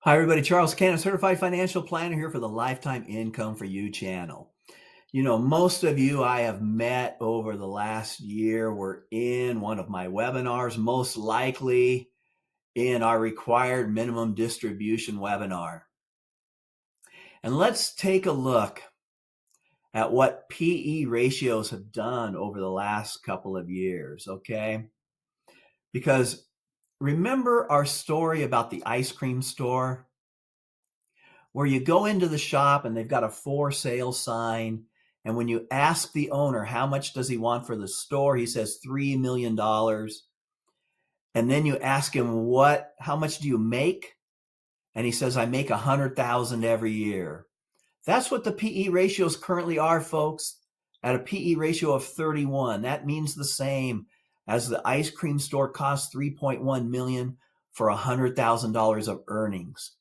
Hi, everybody. Charles Cannon, Certified Financial Planner here for the Lifetime Income for You channel. Most of you I have met over the last year were in one of my webinars, most likely in our required minimum distribution webinar. And let's take a look at what PE ratios have done over the last couple of years, okay? Because remember our story about the ice cream store? Where you go into the shop and they've got a for sale sign. And when you ask the owner, how much does he want for the store? He says $3 million. And then you ask him, how much do you make? And he says, I make 100,000 every year. That's what the PE ratios currently are, folks, at a PE ratio of 31. That means the same as the ice cream store costs 3.1 million for $100,000 of earnings.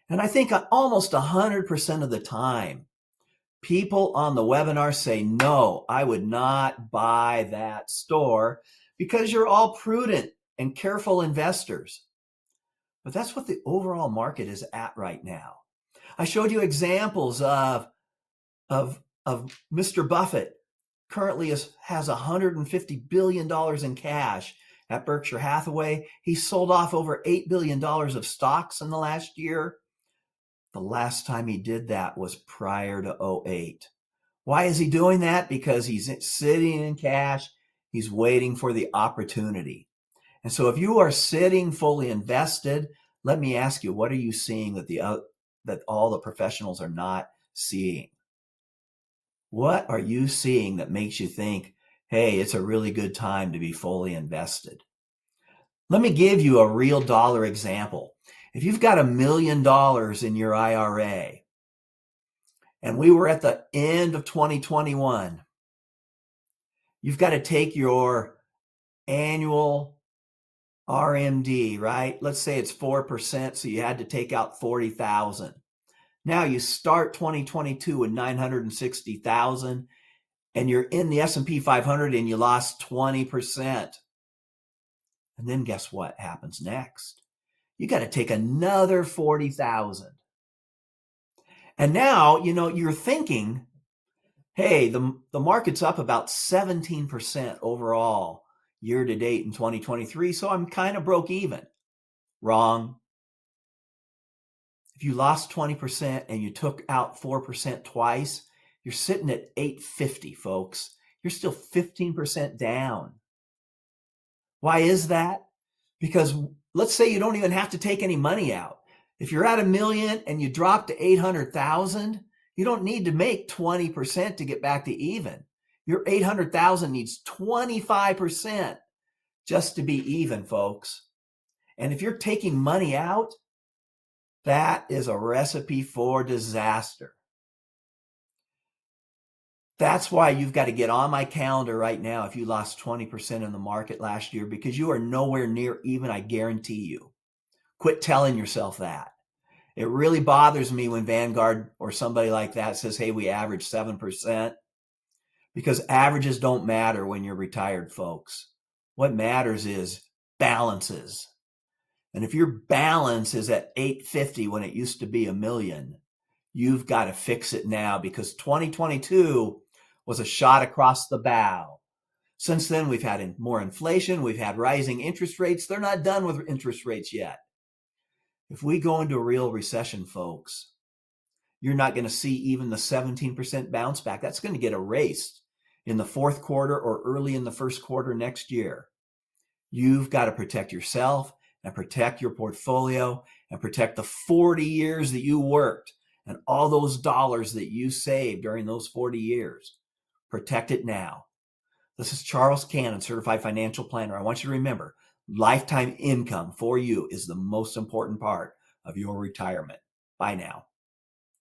And I think almost 100% of the time, people on the webinar say, no, I would not buy that store because you're all prudent and careful investors. But that's what the overall market is at right now. I showed you examples of Mr. Buffett currently has $150 billion in cash at Berkshire Hathaway. He sold off over $8 billion of stocks in the last year. The last time he did that was prior to 2008. Why is he doing that? Because he's sitting in cash. He's waiting for the opportunity. And so if you are sitting fully invested, let me ask you, what are you seeing that all the professionals are not seeing? What are you seeing that makes you think, hey, it's a really good time to be fully invested? Let me give you a real dollar example. If you've got $1 million in your IRA, and we were at the end of 2021, you've got to take your annual RMD, right? Let's say it's 4%, so you had to take out 40,000. Now you start 2022 with 960,000, and you're in the S&P 500 and you lost 20%. And then guess what happens next? You got to take another 40,000. And now, you're thinking, hey, the market's up about 17% overall year to date in 2023, so I'm kind of broke even. Wrong. If you lost 20% and you took out 4% twice, you're sitting at 850, folks. You're still 15% down. Why is that? Because let's say you don't even have to take any money out. If you're at $1 million and you drop to 800,000, you don't need to make 20% to get back to even. Your 800,000 needs 25% just to be even, folks. And if you're taking money out, that is a recipe for disaster. That's why you've got to get on my calendar right now if you lost 20% in the market last year, because you are nowhere near even, I guarantee you. Quit telling yourself that. It really bothers me when Vanguard or somebody like that says, hey, we average 7%, because averages don't matter when you're retired, folks. What matters is balances. And if your balance is at 850 when it used to be $1 million, you've got to fix it now, because 2022 was a shot across the bow. Since then, we've had more inflation. We've had rising interest rates. They're not done with interest rates yet. If we go into a real recession, folks, you're not going to see even the 17% bounce back. That's going to get erased in the fourth quarter or early in the first quarter next year. You've got to protect yourself and protect your portfolio and protect the 40 years that you worked and all those dollars that you saved during those 40 years. Protect it now. This is Charles Cannon, Certified Financial Planner. I want you to remember, lifetime income for you is the most important part of your retirement. Bye now.